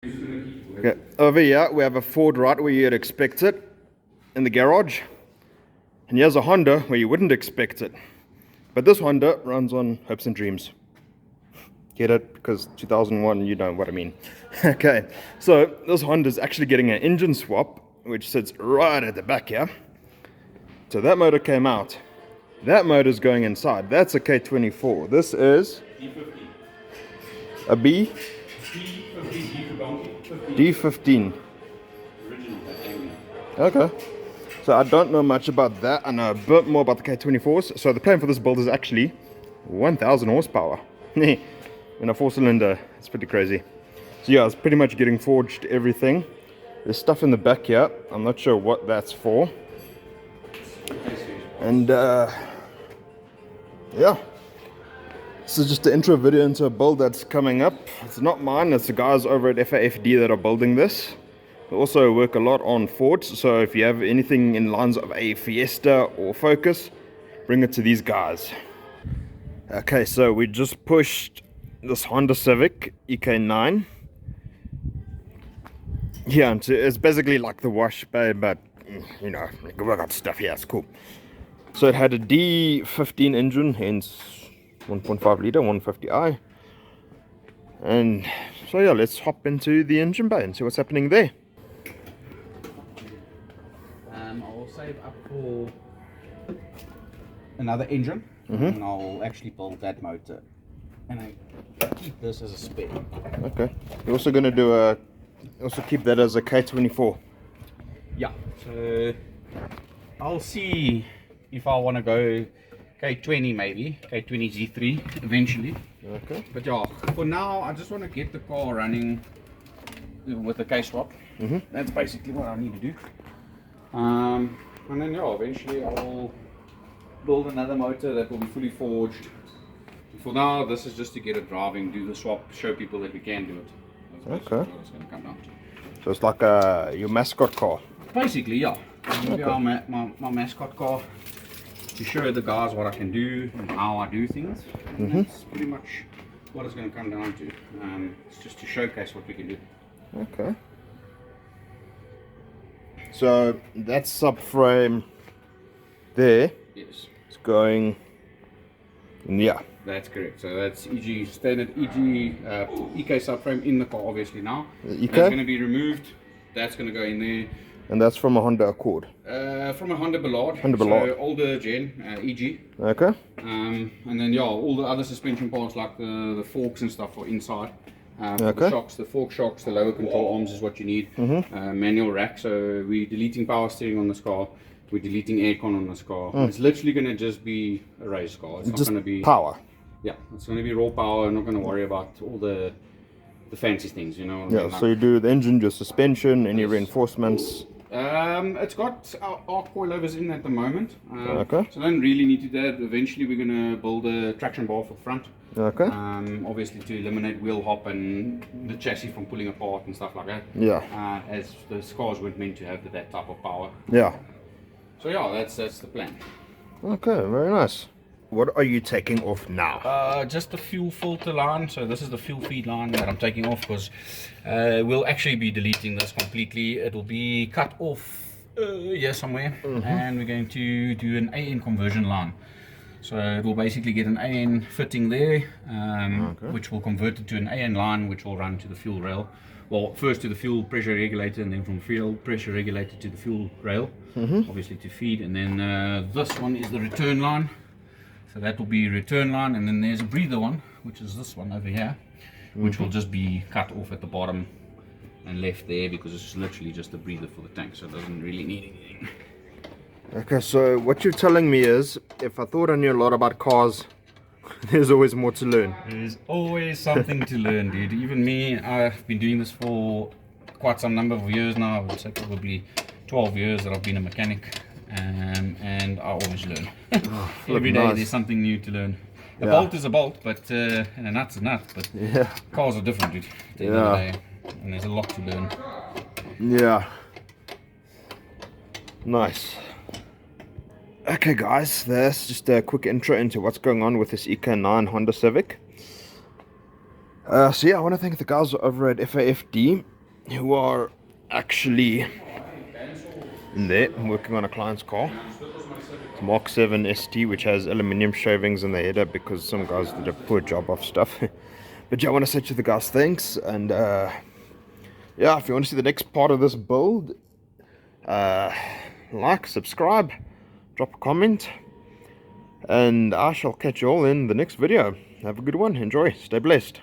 Okay, over here we have a Ford right where you'd expect it, in the garage. And here's a Honda where you wouldn't expect it. But this Honda runs on hopes and dreams. Get it? Because 2001, you know what I mean. Okay, so this Honda is actually getting an engine swap, which sits right at the back here. So that motor came out. That motor's going inside. That's a K24. This is a B? D15. Okay. So I don't know much about that. I know a bit more about the K24s. So the plan for this build is actually 1000 horsepower. In a 4-cylinder. It's pretty crazy. So yeah, it's pretty much getting forged everything. There's stuff in the back here. I'm not sure what that's for. And yeah. This is just an intro video into a build that's coming up. It's not mine, it's the guys over at FAF that are building this. They also work a lot on Fords, so if you have anything in lines of a Fiesta or Focus, bring it to these guys. Okay, so we just pushed this Honda Civic EK9. Yeah, it's basically like the wash bay, but you know, we got stuff here, it's cool. So it had a D15 engine, hence 1.5 litre, 150i. And so yeah, let's hop into the engine bay and see what's happening there. I'll save up for another engine, and I'll actually build that motor. And I keep this as a spare. Okay. You're also going to do also keep that as a K24. Yeah, so I'll see if I want to go K20 maybe, K20 Z3 eventually. Okay. But yeah, for now I just want to get the car running with the K swap. That's basically what I need to do. And then yeah, eventually I'll build another motor that will be fully forged. For now, this is just to get it driving, do the swap, show people that we can do it. That's basically what it's going to come down to. So it's like your mascot car. Basically, yeah. Maybe my mascot car, to show the guys what I can do and how I do things. And that's pretty much what it's going to come down to. It's just to showcase what we can do. Okay. So that subframe there is going, yeah. That's correct. So that's EG standard EK subframe in the car, obviously now. EK? That's going to be removed. That's going to go in there. And that's from a Honda Accord. From a Honda Ballard. So older gen, EG. Okay. And then yeah, all the other suspension parts like the forks and stuff are inside. Okay. The shocks, the fork shocks, the lower control arms is what you need. Manual rack. So we're deleting power steering on this car. We're deleting aircon on this car. It's literally going to just be a race car. It's not going to be power. Yeah, it's going to be raw power. I'm not going to worry about all the fancy things, you know. Yeah. So you do the engine, your suspension, any reinforcements. It's got arc coilovers in at the moment. Okay. So I don't really need to do that. Eventually we're going to build a traction bar for the front. Okay. Obviously to eliminate wheel hop and the chassis from pulling apart and stuff like that. Yeah. As the cars weren't meant to have that type of power. Yeah. So yeah, that's the plan. Okay, very nice. What are you taking off now? Just the fuel filter line. So this is the fuel feed line that I'm taking off because we'll actually be deleting this completely. It will be cut off here somewhere, and we're going to do an AN conversion line. So it will basically get an AN fitting there, which will convert it to an AN line, which will run to the fuel rail. Well, first to the fuel pressure regulator, and then from fuel pressure regulator to the fuel rail, obviously to feed. And then this one is the return line. So that will be return line, and then there's a breather one, which is this one over here, which will just be cut off at the bottom and left there because it's literally just a breather for the tank, so it doesn't really need anything. Okay, so what you're telling me is, if I thought I knew a lot about cars, there's always more to learn. There's always something to learn, dude. Even me, I've been doing this for quite some number of years now. I would say probably 12 years that I've been a mechanic. And I always learn. Every day there's something new to learn. A bolt is a bolt, but and a nut's a nut, but cars are different, dude. At the end of the day, and there's a lot to learn. Yeah. Nice. Okay guys, that's just a quick intro into what's going on with this EK9 Honda Civic. So yeah, I want to thank the guys over at FAFD who are actually in there working on a client's car. It's Mark 7 ST, which has aluminium shavings in the header because some guys did a poor job of stuff. But yeah, I want to say to the guys thanks, and yeah, if you want to see the next part of this build, like, subscribe, drop a comment, and I shall catch you all in the next video. Have a good one, enjoy, stay blessed.